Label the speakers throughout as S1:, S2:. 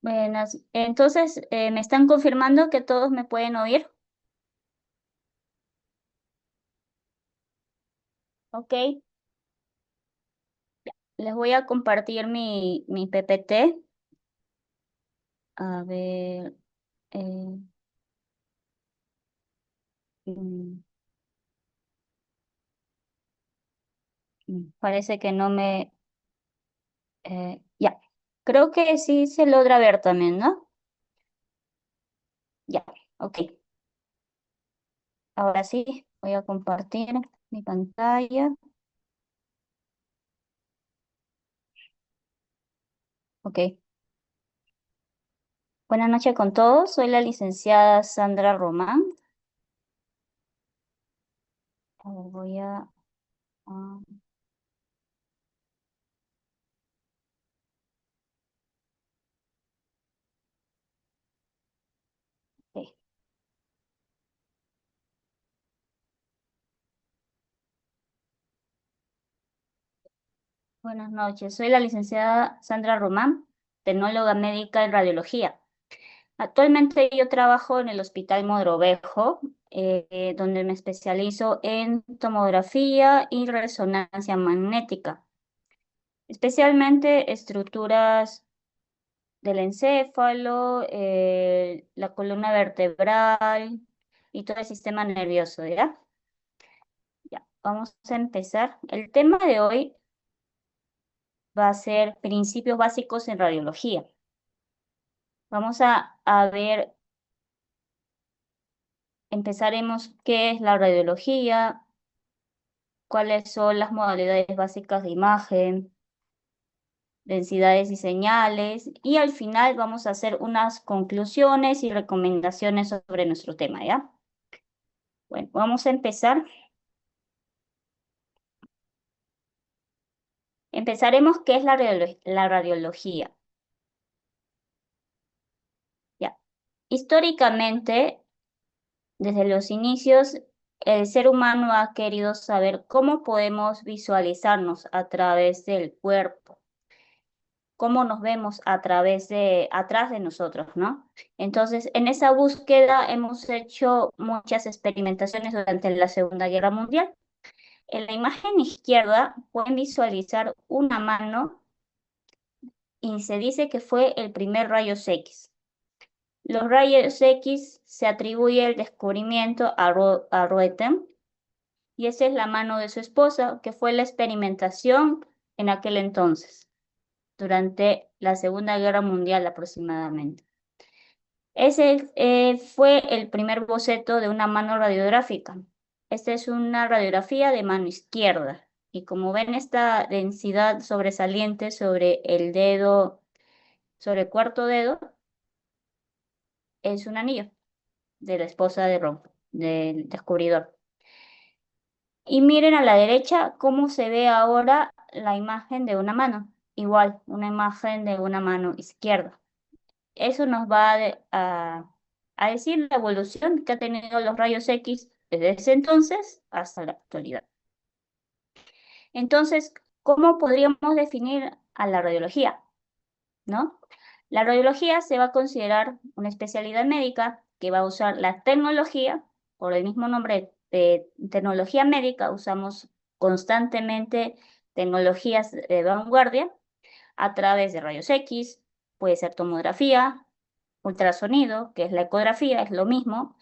S1: Buenas. Entonces, ¿me están confirmando que todos me pueden oír? Ok. Les voy a compartir mi PPT. A ver, eh, mm, parece que no me... ya. Creo que sí se logra ver también, ¿no? Ya, ok. Ahora sí, voy a compartir mi pantalla. Ok. Buenas noches con todos. Soy la licenciada Sandra Román. A ver, ah, ok. Buenas noches, soy la licenciada Sandra Román, tecnóloga médica en radiología. Actualmente yo trabajo en el Hospital Mogrovejo, donde me especializo en tomografía y resonancia magnética, especialmente estructuras del encéfalo, la columna vertebral y todo el sistema nervioso, ¿ya? Ya, vamos a empezar. El tema de hoy va a ser principios básicos en radiología. Vamos a ver, empezaremos qué es la radiología, cuáles son las modalidades básicas de imagen, densidades y señales, y al final vamos a hacer unas conclusiones y recomendaciones sobre nuestro tema, ¿ya? Bueno, vamos a empezar. Empezaremos qué es la radiología, ¿ya? Históricamente, desde los inicios, el ser humano ha querido saber cómo podemos visualizarnos a través del cuerpo, cómo nos vemos a través atrás de nosotros, ¿no? Entonces, en esa búsqueda hemos hecho muchas experimentaciones durante la Segunda Guerra Mundial. En la imagen izquierda pueden visualizar una mano y se dice que fue el primer rayos X. Los rayos X se atribuye el descubrimiento a Roentgen, y esa es la mano de su esposa, que fue la experimentación en aquel entonces, durante la Segunda Guerra Mundial aproximadamente. Ese fue el primer boceto de una mano radiográfica. Esta es una radiografía de mano izquierda. Y como ven, esta densidad sobresaliente sobre el dedo, sobre el cuarto dedo, es un anillo de la esposa de Ron, del descubridor. Y miren a la derecha cómo se ve ahora la imagen de una mano. Igual, una imagen de una mano izquierda. Eso nos va a decir la evolución que ha tenido los rayos X desde ese entonces hasta la actualidad. Entonces, ¿cómo podríamos definir a la radiología? ¿No? La radiología se va a considerar una especialidad médica que va a usar la tecnología, por el mismo nombre de tecnología médica, usamos constantemente tecnologías de vanguardia a través de rayos X, puede ser tomografía, ultrasonido, que es la ecografía, es lo mismo,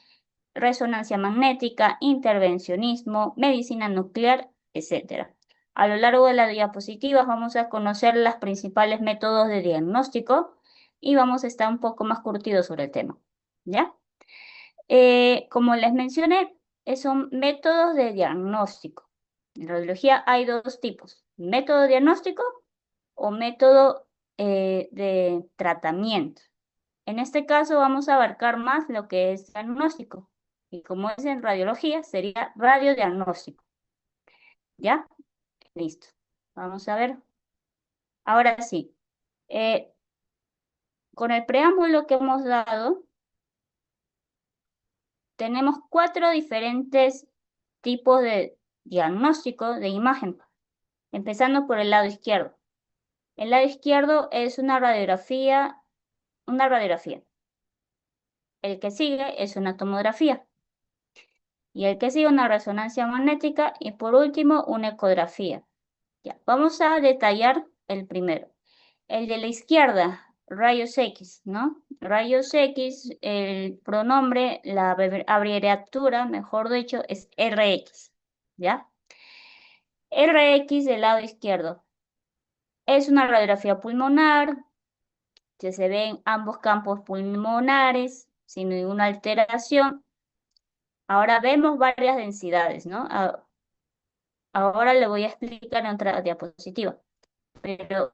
S1: resonancia magnética, intervencionismo, medicina nuclear, etc. A lo largo de las diapositivas vamos a conocer los principales métodos de diagnóstico y vamos a estar un poco más curtidos sobre el tema, ¿ya? Como les mencioné, son métodos de diagnóstico. En radiología hay dos tipos, método diagnóstico o método de tratamiento. En este caso vamos a abarcar más lo que es diagnóstico. Y como es en radiología, sería radiodiagnóstico. ¿Ya? Listo. Vamos a ver. Ahora sí. eh, con el preámbulo que hemos dado, tenemos 4 diferentes tipos de diagnóstico de imagen, empezando por el lado izquierdo. El lado izquierdo es una radiografía una radiografía. El que sigue es una tomografía. Y el que sigue una resonancia magnética. Y por último, una ecografía. Ya, vamos a detallar el primero. El de la izquierda, rayos X, ¿no? Rayos X, el pronombre, la abreviatura, mejor dicho, es RX, ¿ya? RX del lado izquierdo. Es una radiografía pulmonar, que se ven ambos campos pulmonares sin ninguna alteración. Ahora vemos varias densidades, ¿no? Ahora le voy a explicar en otra diapositiva. Pero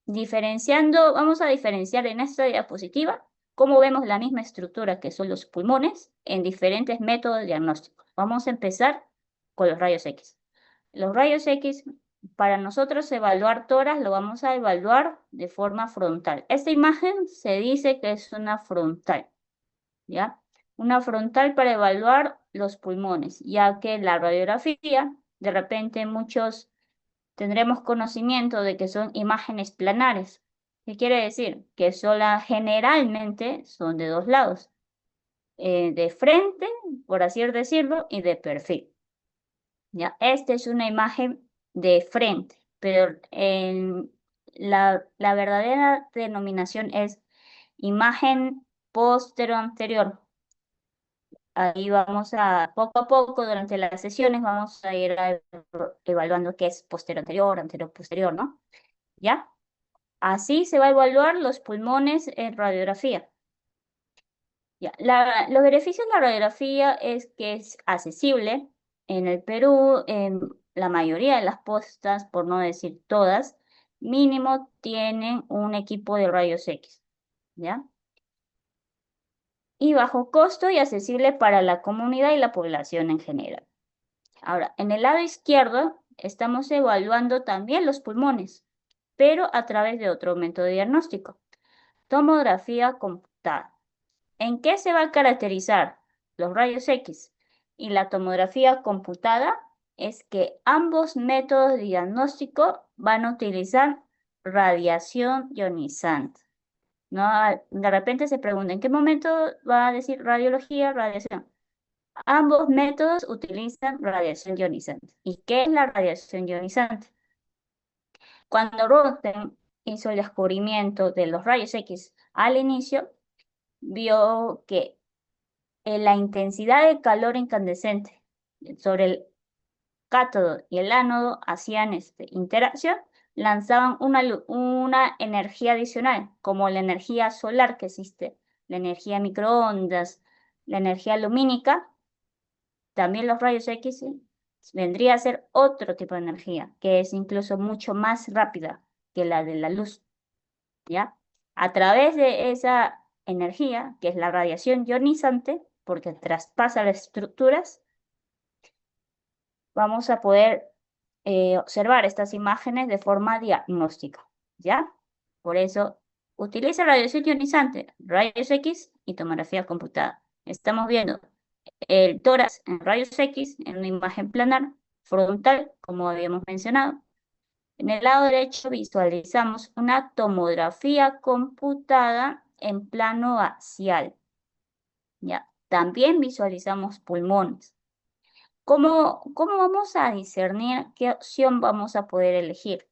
S1: diferenciando, vamos a diferenciar en esta diapositiva cómo vemos la misma estructura que son los pulmones en diferentes métodos diagnósticos. Vamos a empezar con los rayos X. Los rayos X, para nosotros evaluar tórax, lo vamos a evaluar de forma frontal. Esta imagen se dice que es una frontal, ¿ya? Una frontal para evaluar los pulmones, ya que la radiografía, de repente muchos tendremos conocimiento de que son imágenes planares. ¿Qué quiere decir? Que generalmente son de dos lados, de frente, por así decirlo, y de perfil. ¿Ya? Esta es una imagen de frente, pero la verdadera denominación es imagen posterior-anterior. Ahí vamos poco a poco, durante las sesiones, vamos a ir evaluando qué es posterior-anterior, anterior-posterior, ¿no? ¿Ya? Así se va a evaluar los pulmones en radiografía. Ya. Los beneficios de la radiografía es que es accesible. En el Perú, en la mayoría de las postas, por no decir todas, mínimo tienen un equipo de rayos X, ¿ya? Y bajo costo y accesible para la comunidad y la población en general. Ahora, en el lado izquierdo estamos evaluando también los pulmones, pero a través de otro método diagnóstico, tomografía computada. ¿En qué se va a caracterizar los rayos X y la tomografía computada? Es que ambos métodos de diagnóstico van a utilizar radiación ionizante. ¿No? De repente se pregunta, ¿en qué momento va a decir radiología, radiación? Ambos métodos utilizan radiación ionizante. ¿Y qué es la radiación ionizante? Cuando Röntgen hizo el descubrimiento de los rayos X al inicio, vio que la intensidad de calor incandescente sobre el cátodo y el ánodo hacían interacción, lanzaban una energía adicional, como la energía solar que existe, la energía microondas, la energía lumínica. También los rayos X vendría a ser otro tipo de energía, que es incluso mucho más rápida que la de la luz, ¿ya? A través de esa energía, que es la radiación ionizante, porque traspasa las estructuras, vamos a poder observar estas imágenes de forma diagnóstica, ¿ya? Por eso, utiliza radiación ionizante, rayos X y tomografía computada. Estamos viendo el tórax en rayos X, en una imagen planar, frontal, como habíamos mencionado. En el lado derecho visualizamos una tomografía computada en plano axial. ¿Ya? También visualizamos pulmones. ¿Cómo vamos a discernir qué opción vamos a poder elegir?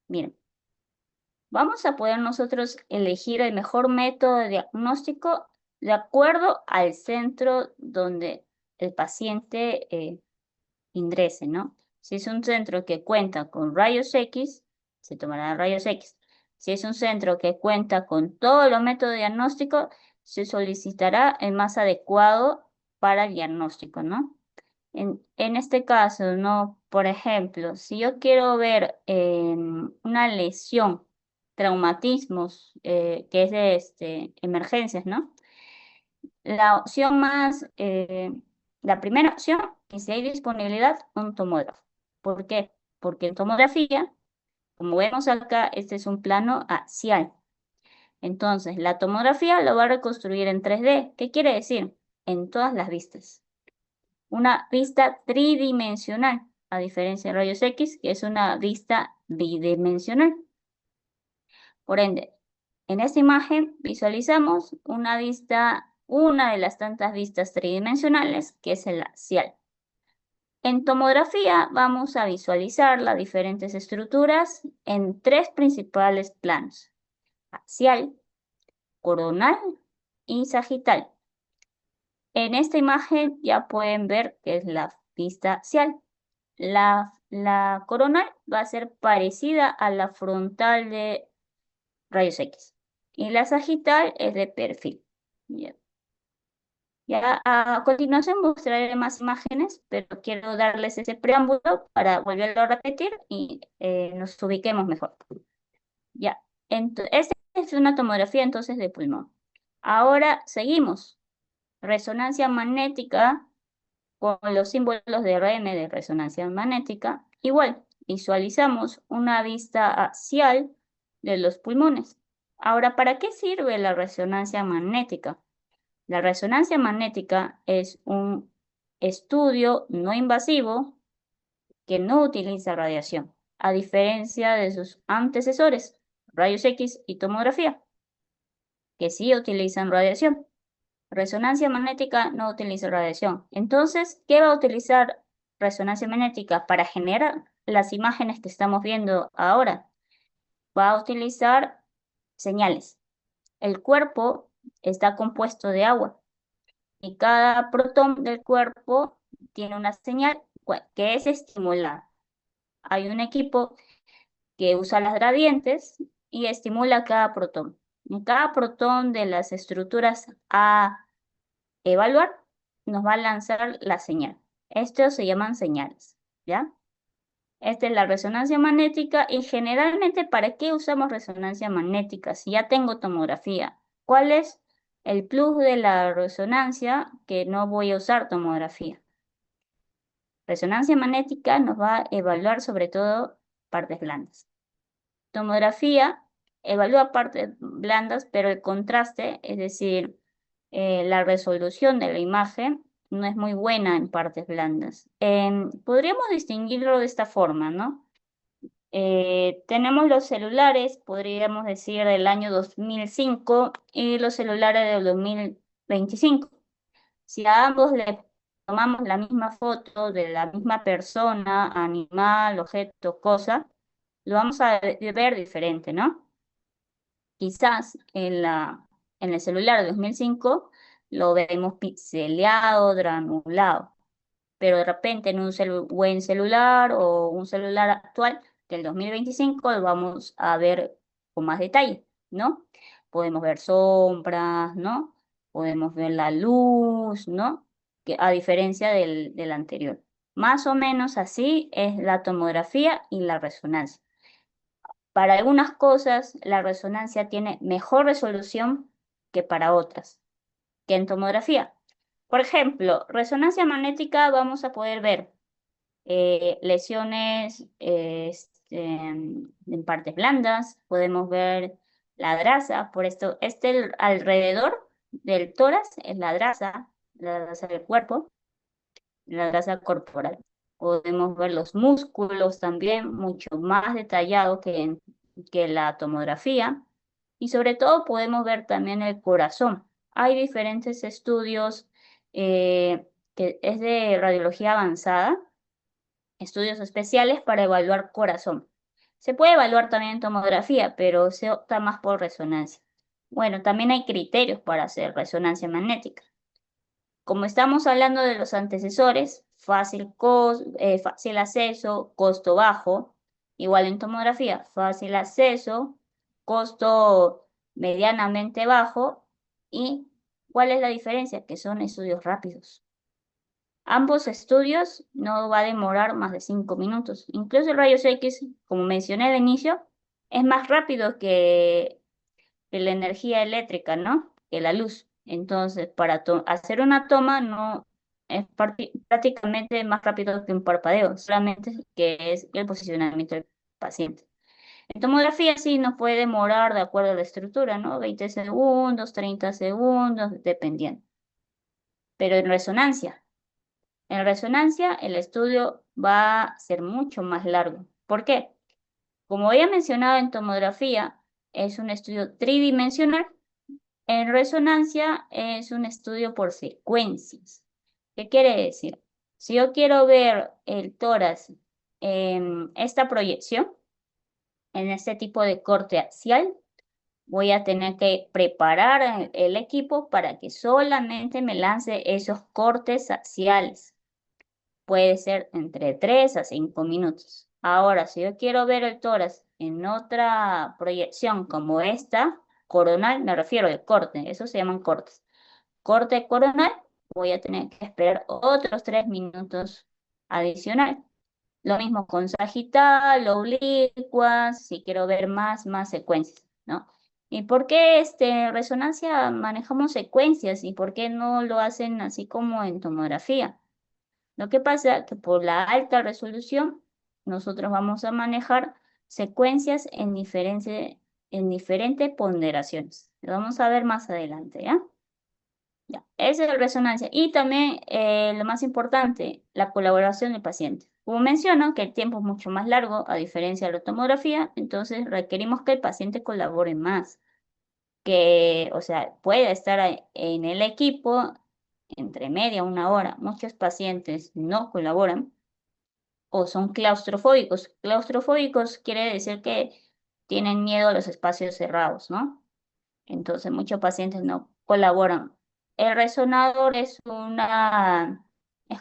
S1: Miren, vamos a poder nosotros elegir el mejor método de diagnóstico de acuerdo al centro donde el paciente ingrese, ¿no? Si es un centro que cuenta con rayos X, se tomarán rayos X. Si es un centro que cuenta con todos los métodos de diagnóstico, se solicitará el más adecuado para el diagnóstico, ¿no? En este caso, ¿no? Por ejemplo, si yo quiero ver una lesión, traumatismos, que es de emergencias, ¿no? La opción la primera opción, y si hay disponibilidad, un tomógrafo. ¿Por qué? Porque en tomografía, como vemos acá, este es un plano axial. Entonces, la tomografía lo va a reconstruir en 3D. ¿Qué quiere decir? En todas las vistas. Una vista tridimensional, a diferencia de rayos X, que es una vista bidimensional. Por ende, En esta imagen visualizamos una vista, una de las tantas vistas tridimensionales, que es el axial. En tomografía vamos a visualizar las diferentes estructuras en tres principales planos: axial, coronal y sagital. En esta imagen ya pueden ver que es la vista axial. La coronal va a ser parecida a la frontal de rayos X y la sagital es de perfil. Bien. Ya a continuación mostraré más imágenes, pero quiero darles ese preámbulo para volverlo a repetir y nos ubiquemos mejor. Ya, esta es una tomografía entonces de pulmón. Ahora seguimos. Resonancia magnética con los símbolos de RM de resonancia magnética. Igual, visualizamos una vista axial de los pulmones. Ahora, ¿para qué sirve la resonancia magnética? La resonancia magnética es un estudio no invasivo que no utiliza radiación, a diferencia de sus antecesores, rayos X y tomografía, que sí utilizan radiación. Resonancia magnética no utiliza radiación. Entonces, ¿qué va a utilizar resonancia magnética para generar las imágenes que estamos viendo ahora? Va a utilizar señales. El cuerpo está compuesto de agua y cada protón del cuerpo tiene una señal que es estimulada. Hay un equipo que usa las gradientes y estimula cada protón. En cada protón de las estructuras A evaluar, nos va a lanzar la señal. Estos se llaman señales, ¿ya? Esta es la resonancia magnética y generalmente, ¿para qué usamos resonancia magnética? Si ya tengo tomografía, ¿cuál es el plus de la resonancia que no voy a usar tomografía? Resonancia magnética nos va a evaluar sobre todo partes blandas. Tomografía evalúa partes blandas, pero el contraste, es decir, la resolución de la imagen no es muy buena en partes blandas. Podríamos distinguirlo de esta forma, ¿no? Tenemos los celulares, podríamos decir, del año 2005 y los celulares del 2025. Si a ambos le tomamos la misma foto de la misma persona, animal, objeto, cosa, lo vamos a ver diferente, ¿no? Quizás en el celular de 2005 lo vemos pixeleado, granulado, pero de repente en un buen celular o un celular actual del 2025 lo vamos a ver con más detalle, ¿no? Podemos ver sombras, ¿no? Podemos ver la luz, ¿no? Que, a diferencia del anterior. Más o menos así es la tomografía y la resonancia. Para algunas cosas, la resonancia tiene mejor resolución que para otras, que en tomografía. Por ejemplo, resonancia magnética vamos a poder ver lesiones en partes blandas, podemos ver la grasa, por esto, alrededor del tórax es la grasa del cuerpo, la grasa corporal. Podemos ver los músculos también mucho más detallados que la tomografía. Y sobre todo podemos ver también el corazón. Hay diferentes estudios que es de radiología avanzada, estudios especiales para evaluar corazón. Se puede evaluar también en tomografía, pero se opta más por resonancia. Bueno, también hay criterios para hacer resonancia magnética. Como estamos hablando de los antecesores, fácil acceso, costo bajo, igual en tomografía, fácil acceso, costo medianamente bajo. ¿Y cuál es la diferencia? Que son estudios rápidos. Ambos estudios no va a demorar más de 5 minutos. Incluso el rayos X, como mencioné al inicio, es más rápido que la energía eléctrica, ¿no? Que la luz. Entonces, para hacer una toma no es prácticamente más rápido que un parpadeo, solamente que es el posicionamiento del paciente. En tomografía sí nos puede demorar de acuerdo a la estructura, ¿no? 20 segundos, 30 segundos, dependiendo. Pero en resonancia el estudio va a ser mucho más largo. ¿Por qué? Como había mencionado en tomografía, es un estudio tridimensional. En resonancia es un estudio por secuencias. ¿Qué quiere decir? Si yo quiero ver el tórax en esta proyección, en este tipo de corte axial, voy a tener que preparar el equipo para que solamente me lance esos cortes axiales. Puede ser entre 3 a 5 minutos. Ahora, si yo quiero ver el tórax en otra proyección como esta, coronal, me refiero al corte, eso se llaman cortes. Corte coronal, voy a tener que esperar otros 3 minutos adicional. Lo mismo con sagital, oblicuas, si quiero ver más secuencias, ¿no? ¿Y por qué resonancia manejamos secuencias y por qué no lo hacen así como en tomografía? Lo que pasa es que por la alta resolución, nosotros vamos a manejar secuencias en diferentes ponderaciones. Lo vamos a ver más adelante, ¿ya? Ya, esa es la resonancia. Y también lo más importante, la colaboración del paciente. Como menciono, que el tiempo es mucho más largo, a diferencia de la tomografía, entonces requerimos que el paciente colabore más, que, o sea, pueda estar en el equipo entre media, una hora. Muchos pacientes no colaboran o son claustrofóbicos. Claustrofóbicos quiere decir que tienen miedo a los espacios cerrados, ¿no? Entonces muchos pacientes no colaboran. El resonador es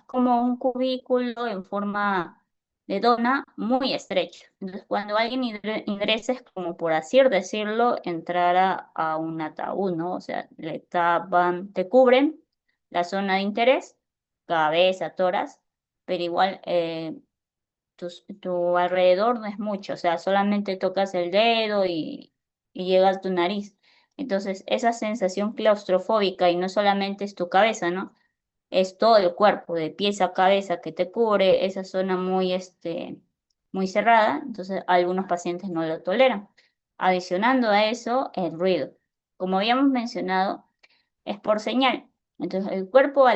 S1: como un cubículo en forma de dona muy estrecho. Entonces cuando alguien ingresa es como por así decirlo, entrar a un ataúd, ¿no? O sea, le tapan, te cubren la zona de interés, cabeza, tórax, pero igual tu alrededor no es mucho, o sea, solamente tocas el dedo y llegas a tu nariz. Entonces, esa sensación claustrofóbica, y no solamente es tu cabeza, ¿no? Es todo el cuerpo, de pies a cabeza que te cubre esa zona muy cerrada, entonces algunos pacientes no lo toleran. Adicionando a eso, el ruido. Como habíamos mencionado, es por señal. Entonces, el cuerpo,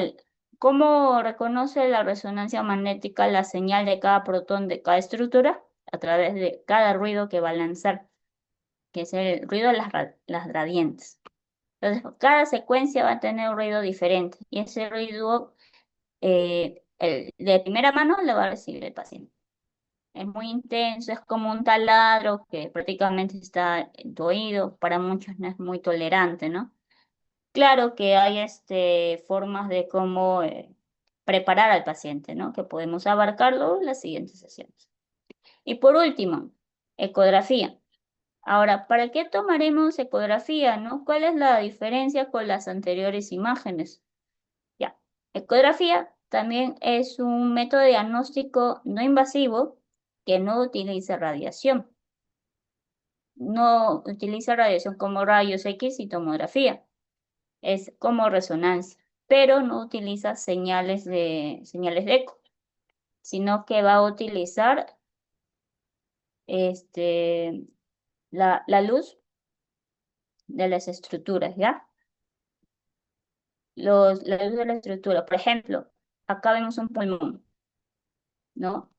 S1: ¿cómo reconoce la resonancia magnética la señal de cada protón de cada estructura? A través de cada ruido que va a lanzar, que es el ruido de las gradientes. Entonces, cada secuencia va a tener un ruido diferente y ese ruido de primera mano lo va a recibir el paciente. Es muy intenso, es como un taladro que prácticamente está en tu oído. Para muchos no es muy tolerante, ¿no? Claro que hay formas de cómo preparar al paciente, ¿no? Que podemos abarcarlo en las siguientes sesiones. Y por último, ecografía. Ahora, ¿para qué tomaremos ecografía, no? ¿Cuál es la diferencia con las anteriores imágenes? Ya, ecografía también es un método de diagnóstico no invasivo que no utiliza radiación. No utiliza radiación como rayos X y tomografía. Es como resonancia, pero no utiliza señales de eco, sino que va a utilizar este, la luz de las estructuras, ¿ya? La luz de la estructura, por ejemplo, acá vemos un pulmón, ¿no?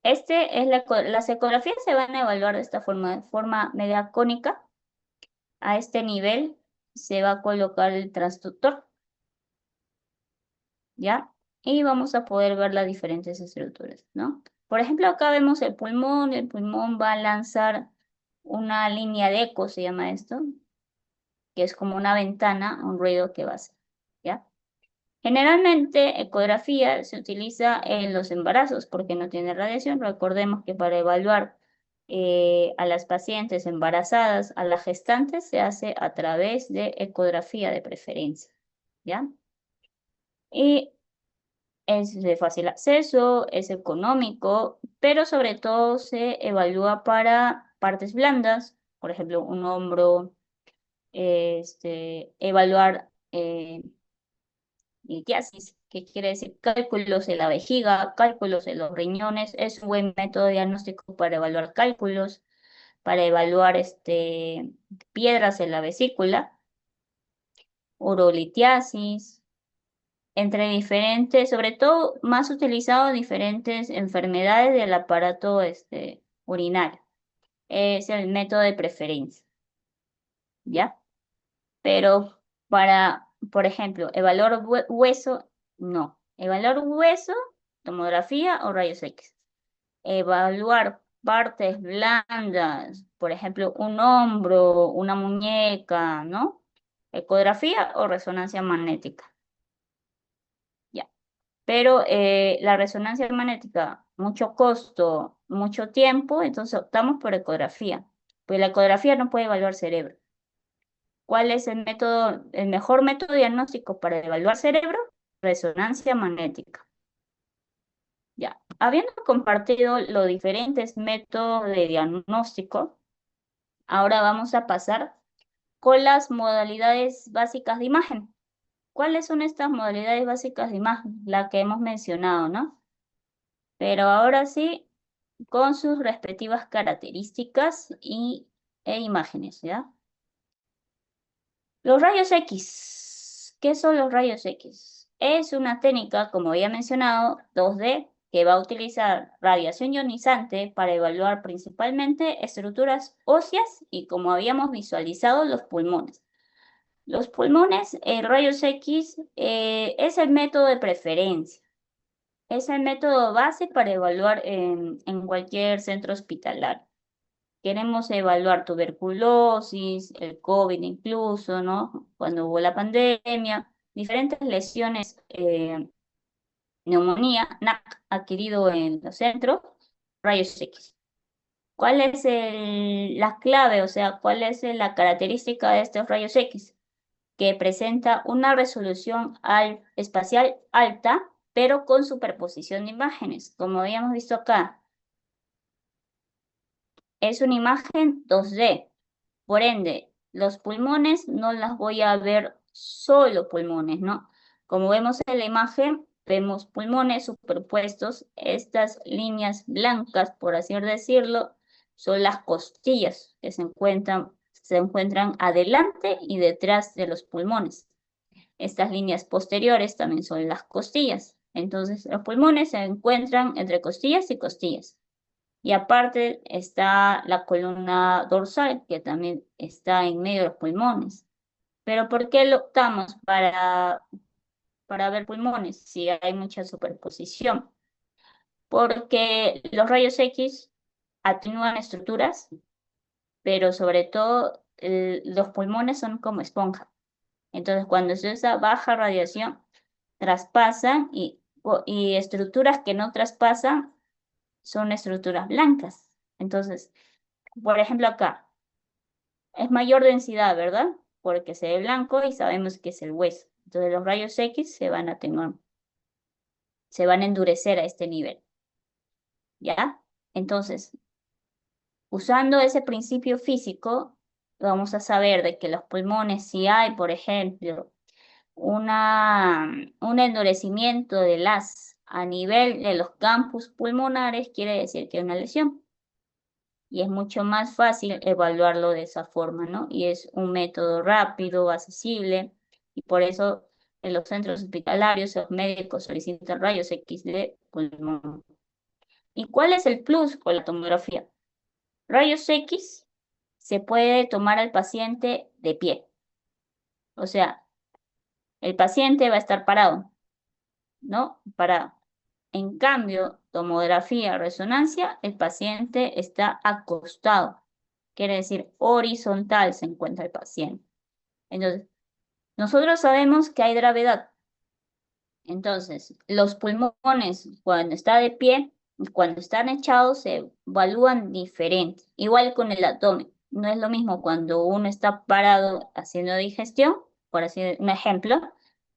S1: Las ecografías se van a evaluar de esta forma, de forma media cónica. A este nivel se va a colocar el transductor, ¿ya? Y vamos a poder ver las diferentes estructuras, ¿no? Por ejemplo, acá vemos el pulmón va a lanzar una línea de eco, se llama esto, que es como una ventana, un ruido que va a hacer, ¿ya? Generalmente, ecografía se utiliza en los embarazos porque no tiene radiación. Recordemos que para evaluar a las pacientes embarazadas, a las gestantes, se hace a través de ecografía de preferencia, ¿ya? Y es de fácil acceso, es económico, pero sobre todo se evalúa para partes blandas, por ejemplo, un hombro, evaluar litiasis, que quiere decir cálculos en la vejiga, cálculos en los riñones, es un buen método diagnóstico para evaluar cálculos, para evaluar piedras en la vesícula, urolitiasis, entre diferentes, sobre todo más utilizado en diferentes enfermedades del aparato urinario. es el método de preferencia, ¿ya? Pero para, por ejemplo, evaluar hueso, no. Evaluar hueso, tomografía o rayos X. Evaluar partes blandas, por ejemplo, un hombro, una muñeca, ¿no? Ecografía o resonancia magnética. Ya. Pero la resonancia magnética, mucho costo, mucho tiempo, entonces optamos por ecografía. Pues la ecografía no puede evaluar cerebro. ¿Cuál es el método, el mejor método diagnóstico para evaluar cerebro? Resonancia magnética. Ya. Habiendo compartido los diferentes métodos de diagnóstico, ahora vamos a pasar con las modalidades básicas de imagen. ¿Cuáles son estas modalidades básicas de imagen? La que hemos mencionado, ¿no? Pero ahora sí, con sus respectivas características e imágenes, ¿ya? Los rayos X. ¿Qué son los rayos X? Es una técnica, como había mencionado, 2D, que va a utilizar radiación ionizante para evaluar principalmente estructuras óseas y, como habíamos visualizado, los pulmones. Los pulmones, rayos X, es el método de preferencia. Es el método base para evaluar en cualquier centro hospitalario. Queremos evaluar tuberculosis, el COVID incluso, ¿no? Cuando hubo la pandemia, diferentes lesiones, neumonía, NAC adquirido en los centros, rayos X. ¿Cuál es la clave, o sea, cuál es la característica de estos rayos X? Que presenta una resolución espacial alta, pero con superposición de imágenes, como habíamos visto acá. Es una imagen 2D. Por ende, los pulmones no las voy a ver solo pulmones, ¿no? Como vemos en la imagen, vemos pulmones superpuestos. Estas líneas blancas, por así decirlo, son las costillas que se encuentran adelante y detrás de los pulmones. Estas líneas posteriores también son las costillas. Entonces, los pulmones se encuentran entre costillas y costillas. Y aparte está la columna dorsal, que también está en medio de los pulmones. Pero ¿por qué lo optamos para ver pulmones si hay mucha superposición? Porque los rayos X atenúan estructuras, pero sobre todo los pulmones son como esponja. Entonces, cuando se usa baja radiación, traspasan y estructuras que no traspasan son estructuras blancas. Entonces, por ejemplo, acá es mayor densidad, ¿verdad? Porque se ve blanco y sabemos que es el hueso. Entonces los rayos X se van a atenuar, se van a endurecer a este nivel, ¿ya? Entonces, usando ese principio físico, vamos a saber de que los pulmones, si hay, por ejemplo, un endurecimiento de las a nivel de los campos pulmonares, quiere decir que hay una lesión. Y es mucho más fácil evaluarlo de esa forma, ¿no? Y es un método rápido, accesible, y por eso en los centros hospitalarios los médicos solicitan rayos X de pulmón. ¿Y cuál es el plus con la tomografía? Rayos X se puede tomar al paciente de pie. O sea, el paciente va a estar parado, ¿no? Parado. En cambio, tomografía, resonancia, el paciente está acostado. Quiere decir, horizontal se encuentra el paciente. Entonces, nosotros sabemos que hay gravedad. Entonces, los pulmones cuando está de pie y cuando están echados se evalúan diferente. Igual con el abdomen. No es lo mismo cuando uno está parado haciendo digestión, por así un ejemplo,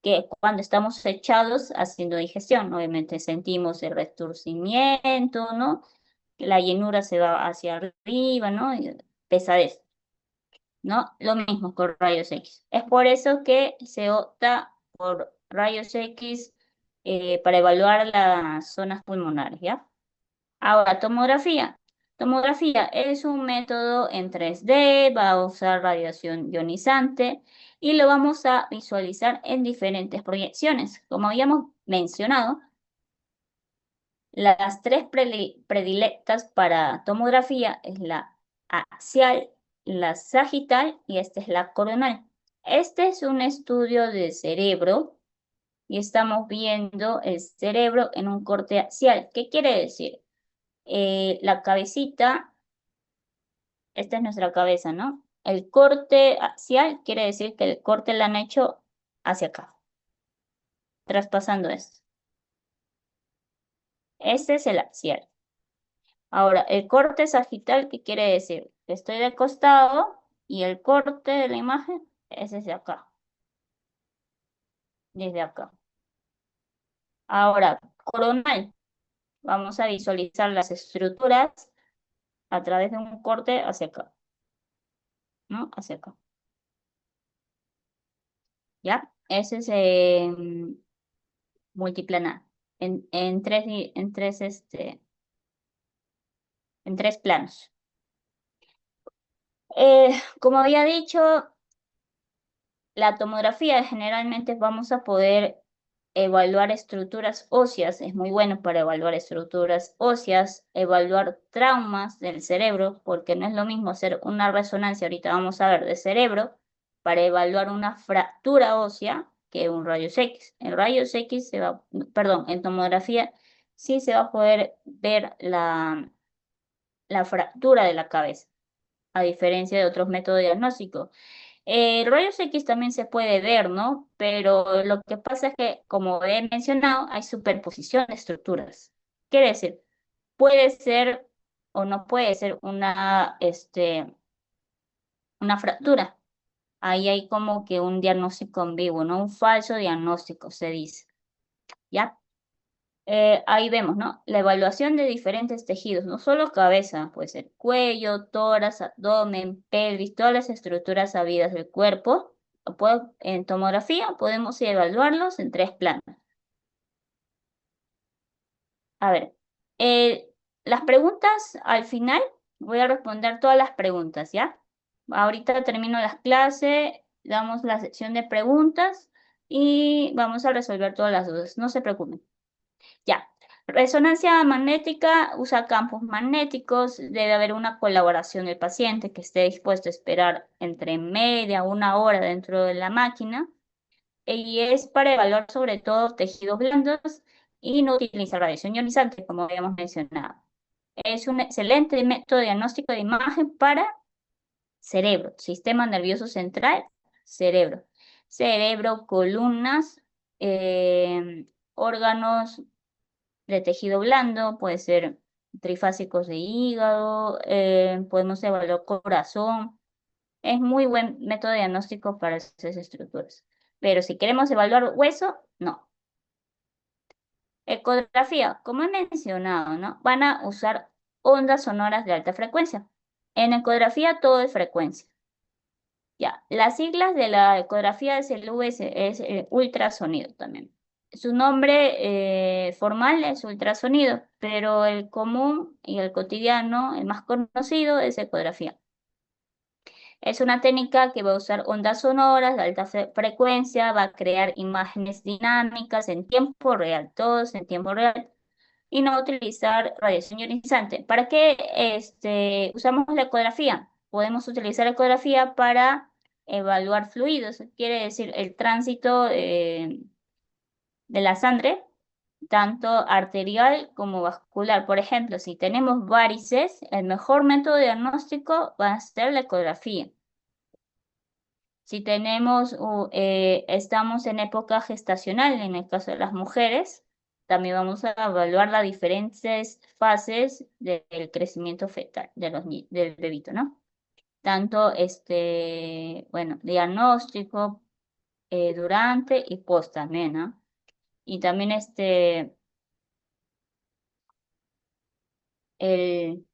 S1: que cuando estamos echados haciendo digestión. Obviamente sentimos el retorcimiento, ¿no? La llenura se va hacia arriba, ¿no? Y pesadez. ¿No? Lo mismo con rayos X. Es por eso que se opta por rayos X para evaluar las zonas pulmonares, ¿ya? Ahora, tomografía. Tomografía es un método en 3D, va a usar radiación ionizante y lo vamos a visualizar en diferentes proyecciones. Como habíamos mencionado, las tres predilectas para tomografía es la axial, la sagital y esta es la coronal. Este es un estudio de cerebro y estamos viendo el cerebro en un corte axial. ¿Qué quiere decir? La cabecita, esta es nuestra cabeza, ¿no? El corte axial quiere decir que el corte lo han hecho hacia acá, traspasando esto. Este es el axial. Ahora, el corte sagital, ¿qué quiere decir? Que estoy de costado y el corte de la imagen es desde acá, desde acá. Ahora, coronal, vamos a visualizar las estructuras a través de un corte hacia acá, ¿no? Hacia acá. ¿Ya? Ese es multiplanar, en tres planos. Como había dicho, la tomografía generalmente vamos a poder evaluar estructuras óseas, es muy bueno para evaluar estructuras óseas, evaluar traumas del cerebro, porque no es lo mismo hacer una resonancia, ahorita vamos a ver, de cerebro, para evaluar una fractura ósea que un rayos X. En rayos X perdón, en tomografía sí se va a poder ver la fractura de la cabeza, a diferencia de otros métodos diagnósticos. Rayos X también se puede ver, ¿no? Pero lo que pasa es que, como he mencionado, hay superposición de estructuras. Quiere decir, puede ser o no puede ser una fractura. Ahí hay como que un diagnóstico en vivo, ¿no? Un falso diagnóstico, se dice. ¿Ya? Ahí vemos, ¿no? La evaluación de diferentes tejidos, no solo cabeza, puede ser cuello, tórax, abdomen, pelvis, todas las estructuras sabidas del cuerpo. En tomografía podemos evaluarlos en tres planos. A ver, las preguntas al final, voy a responder todas las preguntas, ¿ya? Ahorita termino las clases, damos la sección de preguntas y vamos a resolver todas las dudas, no se preocupen. Ya, resonancia magnética usa campos magnéticos, debe haber una colaboración del paciente que esté dispuesto a esperar entre media o una hora dentro de la máquina y es para evaluar sobre todo tejidos blandos y no utiliza radiación ionizante, como habíamos mencionado. Es un excelente método de diagnóstico de imagen para cerebro, sistema nervioso central, cerebro. Cerebro, columnas, órganos de tejido blando, puede ser trifásicos de hígado, podemos evaluar corazón. Es muy buen método de diagnóstico para esas estructuras. Pero si queremos evaluar hueso, no. Ecografía, como he mencionado, ¿no? Van a usar ondas sonoras de alta frecuencia. En ecografía todo es frecuencia. Ya, las siglas de la ecografía es el es el ultrasonido también. Su nombre formal es ultrasonido, pero el común y el cotidiano, el más conocido, es ecografía. Es una técnica que va a usar ondas sonoras de alta frecuencia, va a crear imágenes dinámicas en tiempo real, todos en tiempo real, y no utilizar radiación ionizante. ¿Para qué usamos la ecografía? Podemos utilizar la ecografía para evaluar fluidos, quiere decir el tránsito de la sangre, tanto arterial como vascular. Por ejemplo, si tenemos varices, el mejor método de diagnóstico va a ser la ecografía. Si estamos en época gestacional, en el caso de las mujeres, también vamos a evaluar las diferentes fases del crecimiento fetal del bebito, ¿no? Tanto, bueno, diagnóstico, durante y post también, ¿no? Y también el,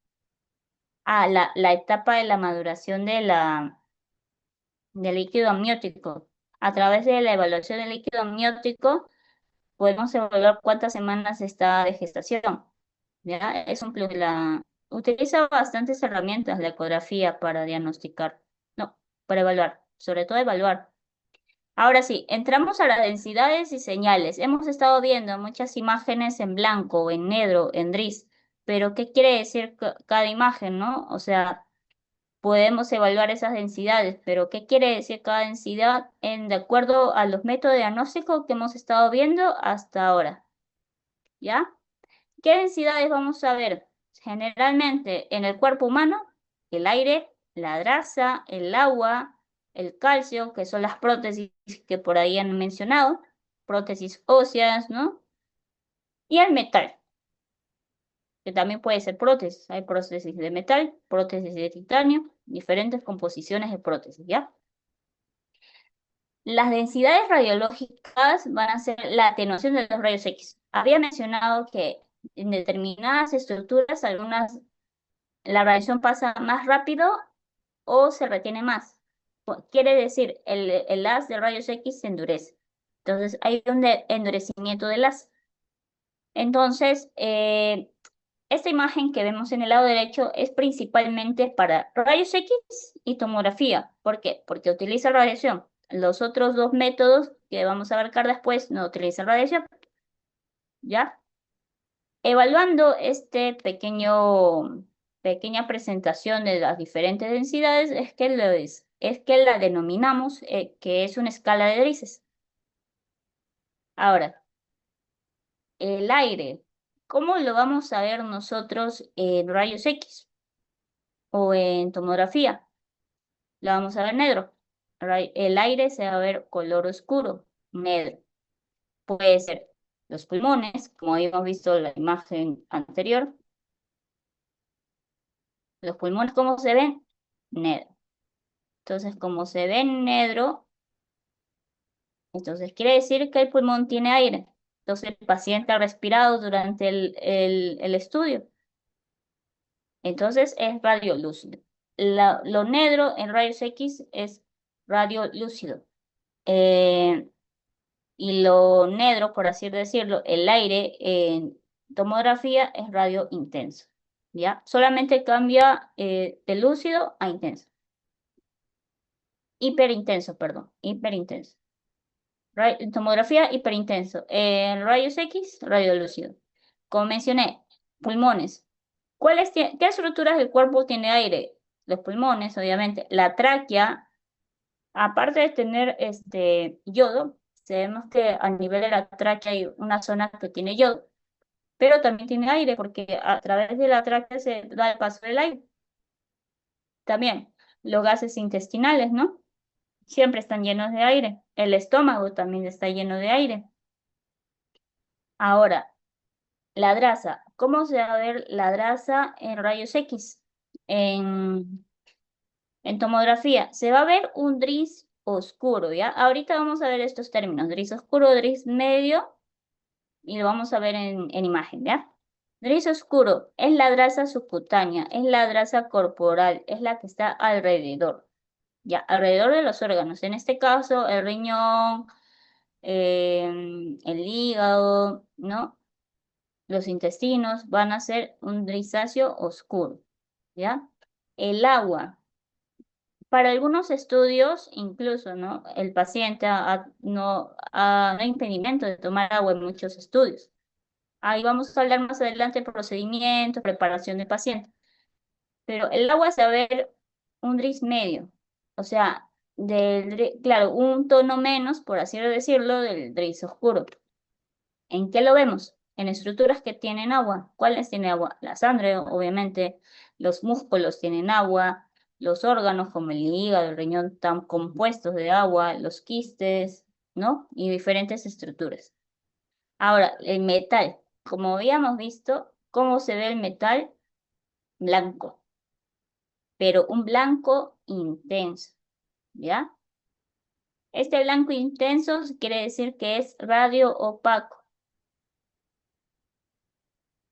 S1: la etapa de la maduración del líquido amniótico. A través de la evaluación del líquido amniótico, podemos evaluar cuántas semanas está de gestación. ¿Ya? Es un plus. Utiliza bastantes herramientas la ecografía para diagnosticar, no, para evaluar, sobre todo evaluar. Ahora sí, entramos a las densidades y señales. Hemos estado viendo muchas imágenes en blanco, en negro, en gris, pero ¿qué quiere decir cada imagen, no? O sea, podemos evaluar esas densidades, pero ¿qué quiere decir cada densidad de acuerdo a los métodos de diagnóstico que hemos estado viendo hasta ahora? ¿Ya? ¿Qué densidades vamos a ver? Generalmente en el cuerpo humano, el aire, la grasa, el agua, el calcio, que son las prótesis que por ahí han mencionado, prótesis óseas, ¿no? Y el metal, que también puede ser prótesis. Hay prótesis de metal, prótesis de titanio, diferentes composiciones de prótesis, ¿ya? Las densidades radiológicas van a ser la atenuación de los rayos X. Había mencionado que en determinadas estructuras, la radiación pasa más rápido o se retiene más. Quiere decir, el haz de rayos X se endurece. Entonces, hay un endurecimiento del haz. Entonces, esta imagen que vemos en el lado derecho es principalmente para rayos X y tomografía. ¿Por qué? Porque utiliza radiación. Los otros dos métodos que vamos a abarcar después no utilizan radiación. ¿Ya? Evaluando este pequeña presentación de las diferentes densidades es que la denominamos que es una escala de grises. Ahora, el aire, ¿cómo lo vamos a ver nosotros en rayos X o en tomografía? Lo vamos a ver negro. El aire se va a ver color oscuro, negro. Puede ser los pulmones, como habíamos visto en la imagen anterior. Los pulmones, ¿cómo se ven? Negro. Entonces, como se ve negro, entonces quiere decir que el pulmón tiene aire. Entonces, el paciente ha respirado durante el estudio. Entonces, es radiolúcido. Lo negro en rayos X es radiolúcido. Y lo negro, por así decirlo, el aire en tomografía es radio intenso. ¿Ya? Solamente cambia de lúcido a intenso. Hiperintenso, perdón, hiperintenso. Tomografía hiperintenso. En rayos X, radiolúcido. Como mencioné, pulmones. ¿Qué estructuras del cuerpo tiene aire? Los pulmones, obviamente. La tráquea, aparte de tener yodo, sabemos que a nivel de la tráquea hay una zona que tiene yodo, pero también tiene aire porque a través de la tráquea se da el paso del aire. También los gases intestinales, ¿no? Siempre están llenos de aire. El estómago también está lleno de aire. Ahora, la grasa. ¿Cómo se va a ver la grasa en rayos X? En, en tomografía. Se va a ver un gris oscuro, ¿ya? Ahorita vamos a ver estos términos. Gris oscuro, gris medio. Y lo vamos a ver en imagen, ¿ya? Gris oscuro es la grasa subcutánea, es la grasa corporal, es la que está alrededor. Ya, alrededor de los órganos. En este caso, el riñón, el hígado, ¿no? Los intestinos van a ser un grisáceo oscuro, ¿ya? El agua. Para algunos estudios, incluso, ¿no? El paciente no hay impedimento de tomar agua en muchos estudios. Ahí vamos a hablar más adelante de procedimientos, preparación del paciente. Pero el agua se va a ver un gris medio, o sea, claro, un tono menos, por así decirlo, del gris oscuro. ¿En qué lo vemos? En estructuras que tienen agua. ¿Cuáles tienen agua? La sangre, obviamente, los músculos tienen agua, los órganos como el hígado, el riñón están compuestos de agua, los quistes, ¿no? Y diferentes estructuras. Ahora, el metal. Como habíamos visto, ¿cómo se ve el metal? Blanco, pero un blanco intenso, ¿ya? Este blanco intenso quiere decir que es radio opaco.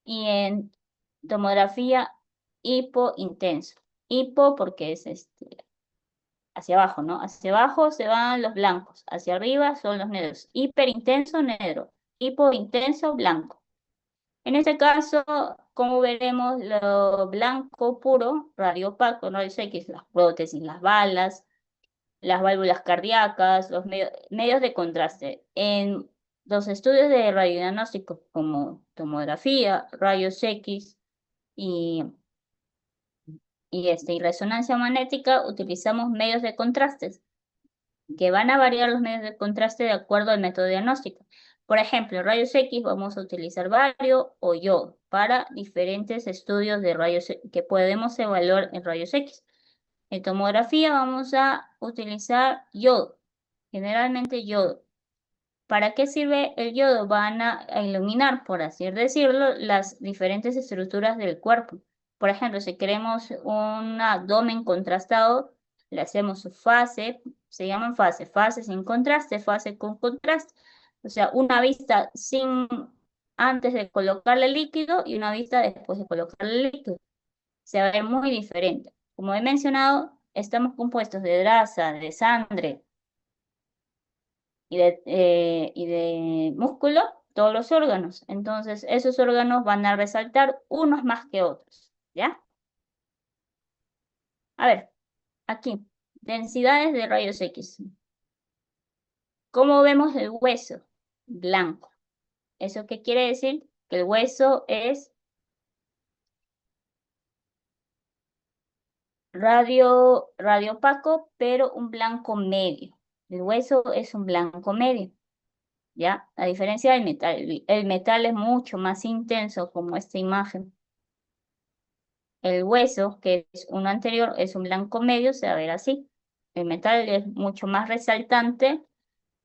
S1: Y en tomografía hipointenso. Hipo porque es hacia abajo, ¿no? Hacia abajo se van los blancos, hacia arriba son los negros. Hiperintenso, negro. Hipointenso, blanco. En este caso, como veremos, lo blanco puro, radio opaco, no sé qué es las prótesis, las balas, las válvulas cardíacas, los medios de contraste. En los estudios de radiodiagnóstico como tomografía, rayos X y y resonancia magnética utilizamos medios de contrastes, que van a variar los medios de contraste de acuerdo al método diagnóstico. Por ejemplo, en rayos X vamos a utilizar bario o yodo para diferentes estudios de rayos que podemos evaluar en rayos X. En tomografía vamos a utilizar yodo, generalmente yodo. ¿Para qué sirve el yodo? Van a iluminar, por así decirlo, las diferentes estructuras del cuerpo. Por ejemplo, si queremos un abdomen contrastado, le hacemos su fase, se llaman fase sin contraste, fase con contraste. O sea, una vista sin antes de colocarle líquido y una vista después de colocarle líquido. Se va a ver muy diferente. Como he mencionado, estamos compuestos de grasa, de sangre, y de músculo, todos los órganos. Entonces, esos órganos van a resaltar unos más que otros, ¿ya? A ver, aquí, densidades de rayos X. ¿Cómo vemos el hueso? Blanco. ¿Eso qué quiere decir? Que el hueso es radio opaco, pero un blanco medio. El hueso es un blanco medio. ¿Ya? A diferencia del metal, el metal es mucho más intenso como esta imagen. El hueso, que es uno anterior, es un blanco medio, se va a ver así. El metal es mucho más resaltante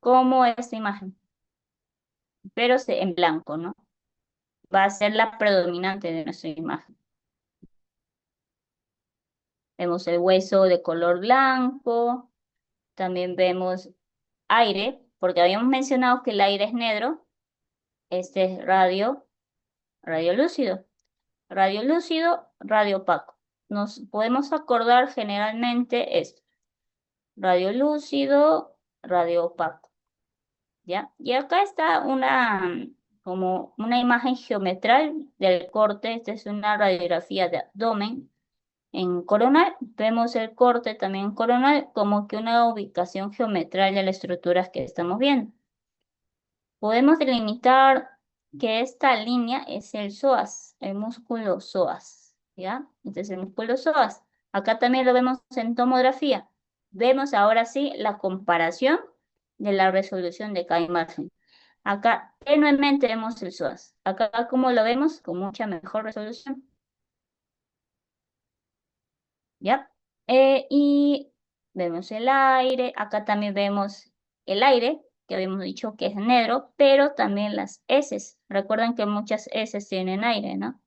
S1: como esta imagen, pero en blanco, ¿no? Va a ser la predominante de nuestra imagen. Vemos el hueso de color blanco, también vemos aire, porque habíamos mencionado que el aire es negro. Este es radio lúcido. Radio lúcido, radio opaco. Nos podemos acordar generalmente esto. Radio lúcido, radio opaco, ¿ya? Y acá está como una imagen geometral del corte. Esta es una radiografía de abdomen. En coronal, vemos el corte también en coronal como que una ubicación geometral de las estructuras que estamos viendo. Podemos delimitar que esta línea es el psoas, el músculo psoas, ¿ya? Este es el músculo psoas. Acá también lo vemos en tomografía. Vemos ahora sí la comparación de la resolución de cada imagen. Acá tenuemente vemos el psoas. Acá como lo vemos con mucha mejor resolución, ¿ya? Y vemos el aire. Acá también vemos el aire, que habíamos dicho que es negro, pero también las heces. Recuerden que muchas heces tienen aire, ¿no?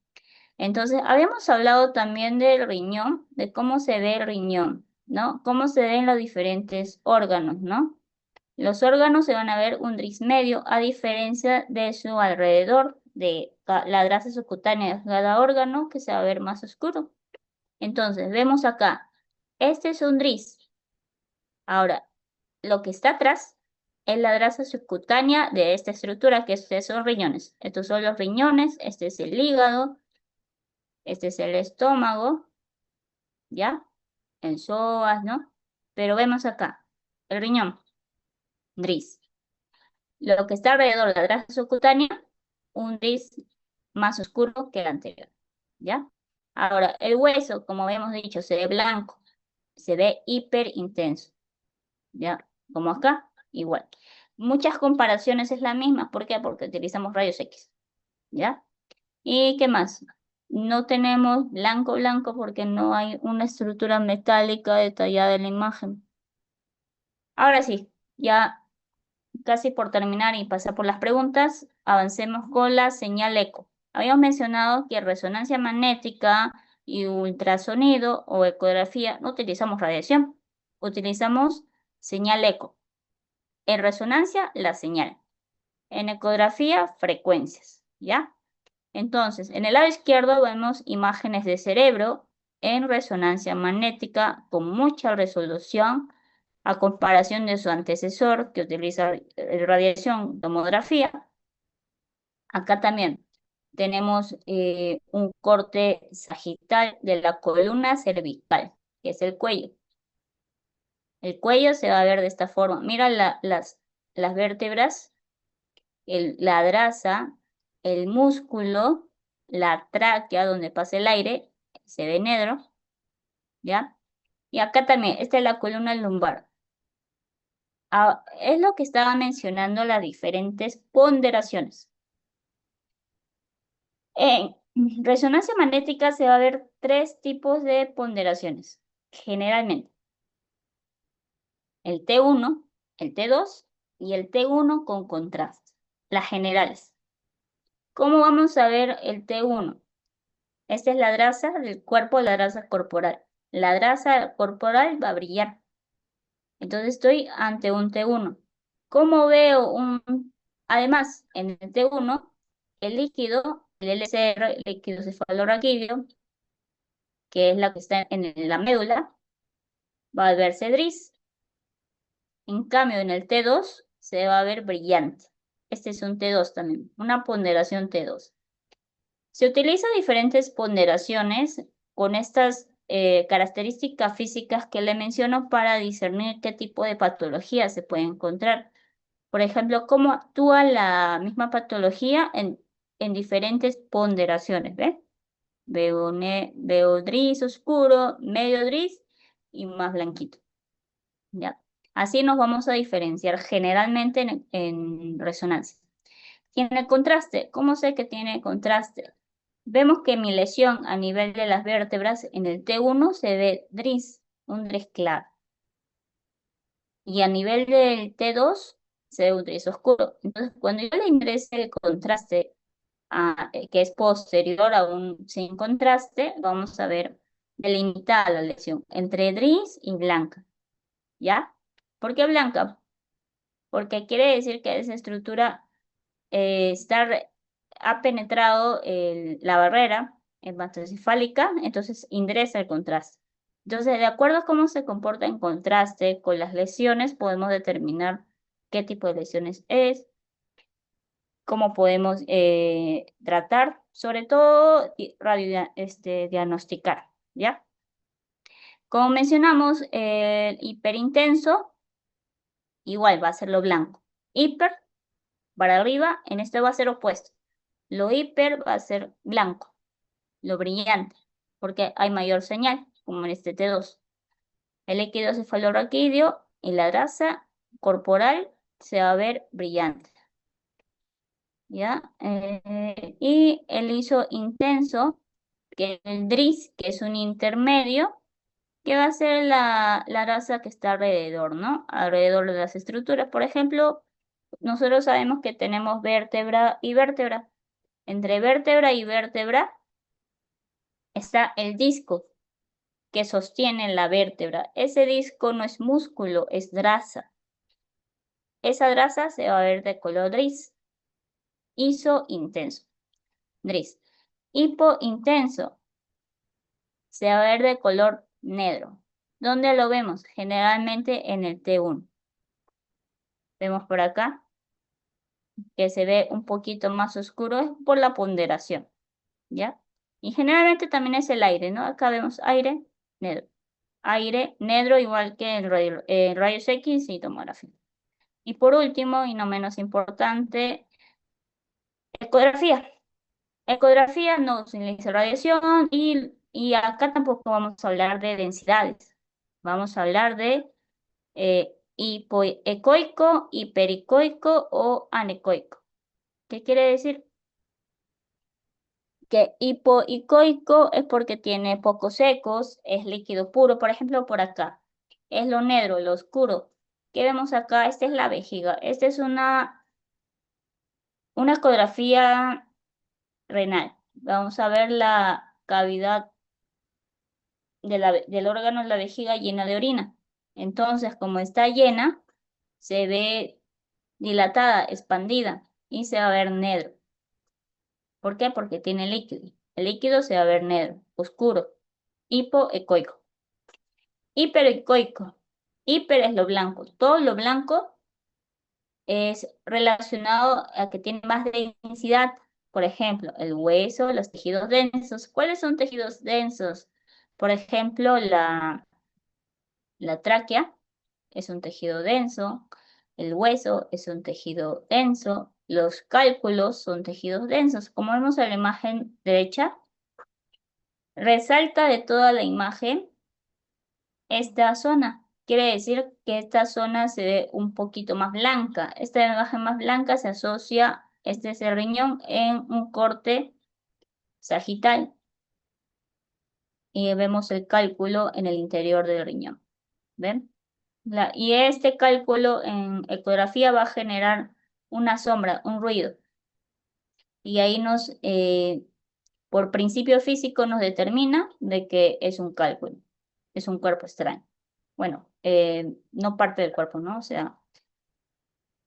S1: Entonces, habíamos hablado también del riñón, de cómo se ve el riñón, ¿no? Cómo se ven los diferentes órganos, ¿no? Los órganos se van a ver un gris medio, a diferencia de su alrededor, de la grasa subcutánea de cada órgano, que se va a ver más oscuro. Entonces, vemos acá, este es un gris. Ahora, lo que está atrás es la grasa subcutánea de esta estructura, que son riñones. Estos son los riñones, este es el hígado, este es el estómago, ¿ya? El psoas, ¿no? Pero vemos acá, el riñón, gris. Lo que está alrededor de la grasa subcutánea, un gris más oscuro que el anterior, ¿ya? Ahora, el hueso, como habíamos dicho, se ve blanco, se ve hiper intenso, ¿ya? Como acá, igual. Muchas comparaciones es la misma, ¿por qué? Porque utilizamos rayos X, ¿ya? ¿Y qué más? No tenemos blanco porque no hay una estructura metálica detallada en la imagen. Ahora sí, ya casi por terminar y pasar por las preguntas, avancemos con la señal eco. Habíamos mencionado que resonancia magnética y ultrasonido o ecografía no utilizamos radiación, utilizamos señal eco. En resonancia, la señal. En ecografía, frecuencias, ¿ya? Entonces, en el lado izquierdo vemos imágenes de cerebro en resonancia magnética con mucha resolución a comparación de su antecesor que utiliza radiación tomografía. Acá también tenemos un corte sagital de la columna cervical, que es el cuello. El cuello se va a ver de esta forma. Mira las vértebras, la grasa, el músculo, la tráquea donde pasa el aire, se ve negro. ¿ya? Y acá también, esta es la columna lumbar. Es lo que estaba mencionando las diferentes ponderaciones. En resonancia magnética se va a ver tres tipos de ponderaciones, generalmente. El T1, el T2 y el T1 con contraste, las generales. ¿Cómo vamos a ver el T1? Esta es la grasa del cuerpo, la grasa corporal. La grasa corporal va a brillar. Entonces estoy ante un T1. ¿Cómo veo además, en el T1, el líquido, el LCR, el líquido cefalorraquídeo, que es la que está en la médula, va a verse gris. En cambio, en el T2 se va a ver brillante. Este es un T2 también, una ponderación T2. Se utilizan diferentes ponderaciones con estas características físicas que le menciono para discernir qué tipo de patología se puede encontrar. Por ejemplo, cómo actúa la misma patología en diferentes ponderaciones, ¿ves? Veo gris oscuro, medio gris y más blanquito. ¿Ya? Así nos vamos a diferenciar generalmente en resonancia. Tiene contraste. ¿Cómo sé que tiene contraste? Vemos que mi lesión a nivel de las vértebras en el T1 se ve gris, un gris claro. Y a nivel del T2 se ve un gris oscuro. Entonces, cuando yo le ingrese el contraste, que es posterior a un sin contraste, vamos a ver delimitada la lesión entre gris y blanca. ¿Ya? ¿Por qué blanca? Porque quiere decir que esa estructura ha penetrado la barrera hematocefálica, entonces ingresa el contraste. Entonces, de acuerdo a cómo se comporta en contraste con las lesiones, podemos determinar qué tipo de lesiones es, cómo podemos tratar, sobre todo diagnosticar, ¿ya? Como mencionamos, el hiperintenso igual va a ser lo blanco. Hiper para arriba, en este va a ser opuesto. Lo hiper va a ser blanco, lo brillante, porque hay mayor señal, como en este T2. El líquido cefalorraquídeo y la grasa corporal se va a ver brillante. ¿Ya? Y el liso intenso, que es el DRIS, que es un intermedio, que va a ser la grasa que está alrededor, ¿no? Alrededor de las estructuras. Por ejemplo, nosotros sabemos que tenemos vértebra y vértebra. Entre vértebra y vértebra está el disco que sostiene la vértebra. Ese disco no es músculo, es grasa. Esa grasa se va a ver de color gris. Iso intenso, gris. Hipo intenso se va a ver de color negro. ¿Dónde lo vemos? Generalmente en el T1. Vemos por acá que se ve un poquito más oscuro, es por la ponderación, ¿ya? Y generalmente también es el aire, ¿no? Acá vemos aire, negro. Aire, negro, igual que en rayos X y tomografía. Y por último, y no menos importante, ecografía. Ecografía no utiliza radiación y acá tampoco vamos a hablar de densidades. Vamos a hablar de hipoecoico, hipericoico o anecoico. ¿Qué quiere decir? Que hipoicoico es porque tiene pocos ecos, es líquido puro, por ejemplo, por acá. Es lo negro, lo oscuro. ¿Qué vemos acá? Esta es la vejiga. Esta es una ecografía renal. Vamos a ver la cavidad del órgano de la vejiga llena de orina. Entonces, como está llena, se ve dilatada, expandida y se va a ver negro. ¿Por qué? Porque tiene líquido. El líquido se va a ver negro, oscuro, hipoecoico. Hiperecoico. Hiper es lo blanco. Todo lo blanco es relacionado a que tiene más densidad. Por ejemplo, el hueso, los tejidos densos. ¿Cuáles son tejidos densos? Por ejemplo, la tráquea es un tejido denso, el hueso es un tejido denso, los cálculos son tejidos densos. Como vemos en la imagen derecha, resalta de toda la imagen esta zona. Quiere decir que esta zona se ve un poquito más blanca. Esta imagen más blanca se asocia, este es el riñón, en un corte sagital. Y vemos el cálculo en el interior del riñón. ¿Ven? Y este cálculo en ecografía va a generar una sombra, un ruido. Y ahí por principio físico nos determina de que es un cálculo, es un cuerpo extraño. Bueno, no parte del cuerpo, ¿no? O sea,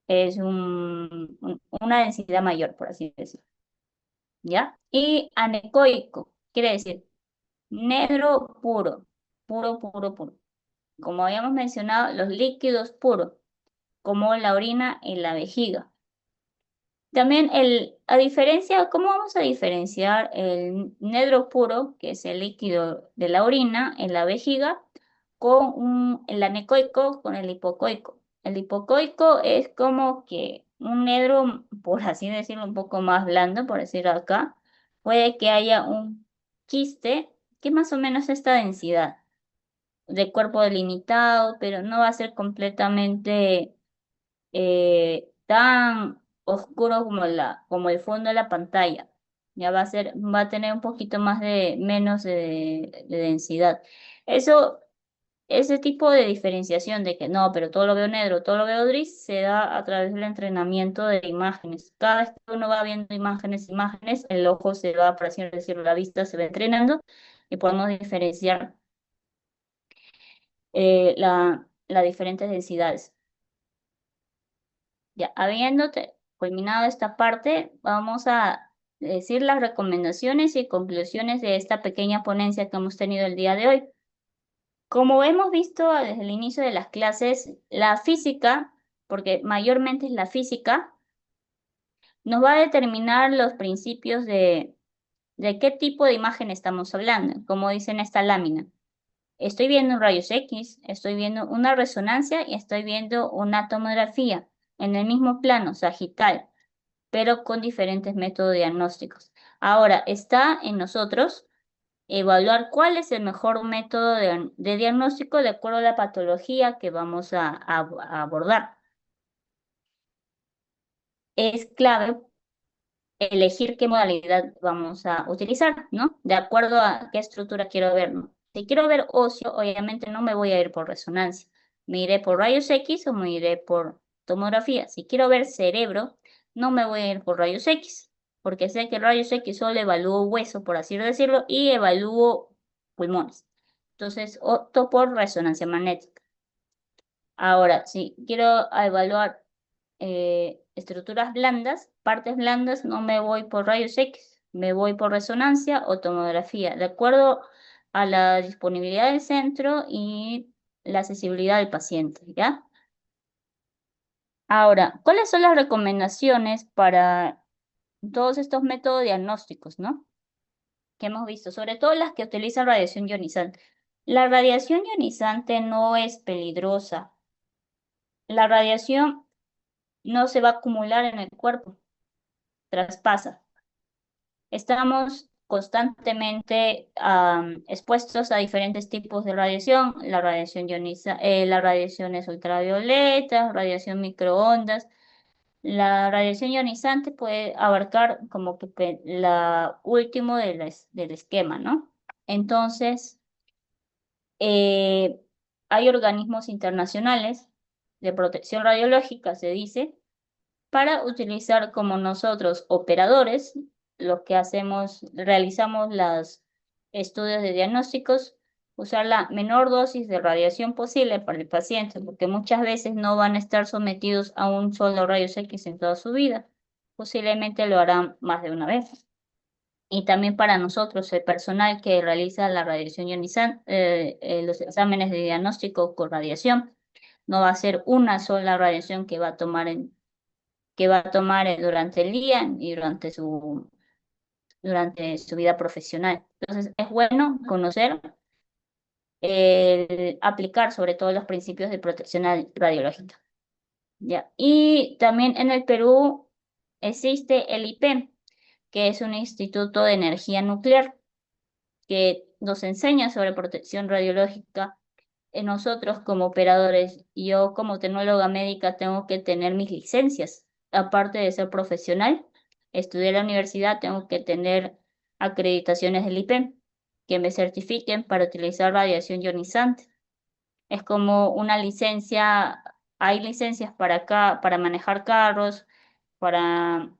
S1: es una densidad mayor, por así decirlo. ¿Ya? Y anecoico, quiere decir negro puro, puro, puro, puro. Como habíamos mencionado, los líquidos puros, como la orina en la vejiga. También ¿cómo vamos a diferenciar el negro puro, que es el líquido de la orina en la vejiga, con el anecoico con el hipocoico? El hipocoico es como que un negro, por así decirlo, un poco más blando, por decirlo acá. Puede que haya un quiste, que más o menos esta densidad de cuerpo delimitado, pero no va a ser completamente tan oscuro como el fondo de la pantalla. Ya va a tener un poquito menos de densidad. Eso, ese tipo de diferenciación de que no, pero todo lo veo negro, todo lo veo gris, se da a través del entrenamiento de imágenes. Cada vez que uno va viendo imágenes, el ojo se va, por así decirlo, la vista se va entrenando y podemos diferenciar las diferentes densidades. Ya, culminado esta parte, vamos a decir las recomendaciones y conclusiones de esta pequeña ponencia que hemos tenido el día de hoy. Como hemos visto desde el inicio de las clases, la física, porque mayormente es la física, nos va a determinar los principios de qué tipo de imagen estamos hablando, como dice en esta lámina. Estoy viendo rayos X, estoy viendo una resonancia y estoy viendo una tomografía en el mismo plano sagital, pero con diferentes métodos diagnósticos. Ahora, está en nosotros evaluar cuál es el mejor método de diagnóstico de acuerdo a la patología que vamos a abordar. Es clave elegir qué modalidad vamos a utilizar, ¿no? De acuerdo a qué estructura quiero ver, ¿no? Si quiero ver óseo, obviamente no me voy a ir por resonancia. Me iré por rayos X o me iré por tomografía. Si quiero ver cerebro, no me voy a ir por rayos X, porque sé que rayos X solo evalúo hueso, por así decirlo, y evalúo pulmones. Entonces, opto por resonancia magnética. Ahora, si quiero evaluar estructuras blandas, partes blandas, no me voy por rayos X, me voy por resonancia o tomografía, de acuerdo a la disponibilidad del centro y la accesibilidad del paciente, ¿ya? Ahora, ¿cuáles son las recomendaciones para todos estos métodos diagnósticos, ¿no? Que hemos visto, sobre todo las que utilizan radiación ionizante. La radiación ionizante no es peligrosa. La radiación no se va a acumular en el cuerpo, traspasa. Estamos constantemente expuestos a diferentes tipos de radiación, las radiaciones ultravioletas, radiación microondas. La radiación ionizante puede abarcar como que la último del esquema, ¿no? Entonces, hay organismos internacionales de protección radiológica, se dice, para utilizar como nosotros operadores, lo que realizamos los estudios de diagnósticos, usar la menor dosis de radiación posible para el paciente, porque muchas veces no van a estar sometidos a un solo rayos X en toda su vida. Posiblemente lo harán más de una vez. Y también para nosotros, el personal que realiza la radiación ionizante, los exámenes de diagnóstico con radiación, no va a ser una sola radiación que va a tomar durante el día y durante su vida profesional. Entonces, es bueno conocer, aplicar sobre todo los principios de protección radiológica. ¿Ya? Y también en el Perú existe el IPEM, que es un instituto de energía nuclear que nos enseña sobre protección radiológica. nosotros como operadores, yo como tecnóloga médica tengo que tener mis licencias, aparte de ser profesional, estudié en la universidad, tengo que tener acreditaciones del IPEM que me certifiquen para utilizar radiación ionizante. Es como una licencia, hay licencias para acá, para manejar carros, para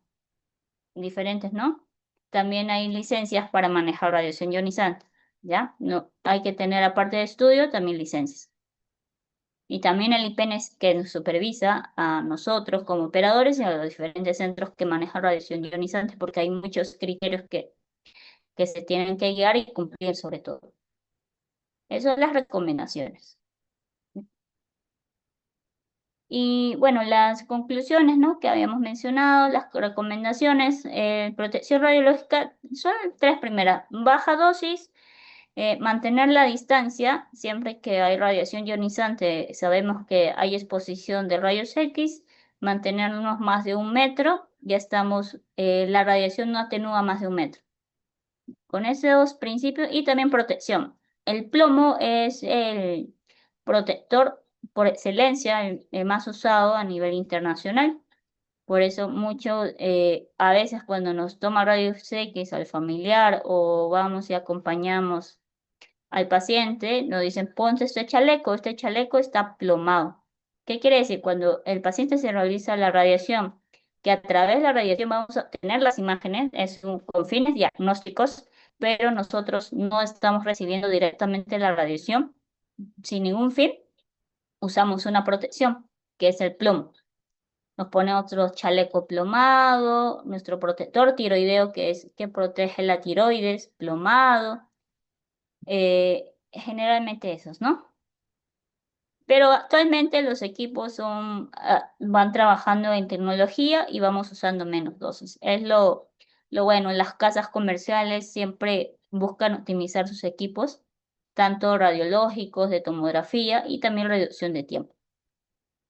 S1: diferentes, ¿no? También hay licencias para manejar radiación ionizante, ¿ya? No, hay que tener aparte de estudio también licencias. Y también el IPEN es que nos supervisa a nosotros como operadores y a los diferentes centros que manejan radiación ionizante, porque hay muchos criterios que se tienen que guiar y cumplir sobre todo. Esas son las recomendaciones. Y bueno, las conclusiones, ¿no? Que habíamos mencionado, las recomendaciones, protección radiológica, son tres primeras. Baja dosis, mantener la distancia, siempre que hay radiación ionizante, sabemos que hay exposición de rayos X, mantenernos más de 1 metro, ya estamos, la radiación no atenúa más de 1 metro. Con esos principios y también protección. El plomo es el protector por excelencia, el más usado a nivel internacional. Por eso a veces cuando nos toma rayos X al familiar o vamos y acompañamos al paciente, nos dicen, ponte este chaleco está plomado. ¿Qué quiere decir? Cuando el paciente se realiza la radiación, que a través de la radiación vamos a obtener las imágenes, con fines diagnósticos, pero nosotros no estamos recibiendo directamente la radiación sin ningún fin, usamos una protección, que es el plomo. Nos pone otro chaleco plomado, nuestro protector tiroideo, que protege la tiroides, plomado, generalmente esos, ¿no? Pero actualmente los equipos van trabajando en tecnología y vamos usando menos dosis. Es lo bueno, las casas comerciales siempre buscan optimizar sus equipos, tanto radiológicos, de tomografía y también reducción de tiempo,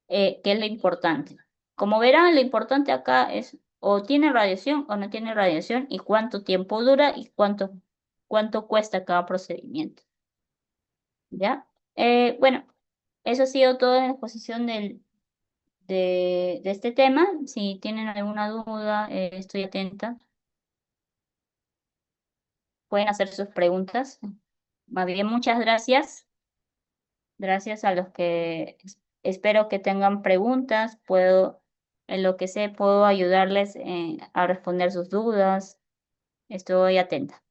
S1: que es lo importante. Como verán, lo importante acá es o tiene radiación o no tiene radiación y cuánto tiempo dura y cuánto cuesta cada procedimiento. ¿Ya? Bueno, eso ha sido todo en la exposición de este tema. Si tienen alguna duda, estoy atenta. Pueden hacer sus preguntas. Más bien, muchas gracias. Gracias a los que espero que tengan preguntas. En lo que sé, puedo ayudarles a responder sus dudas. Estoy atenta.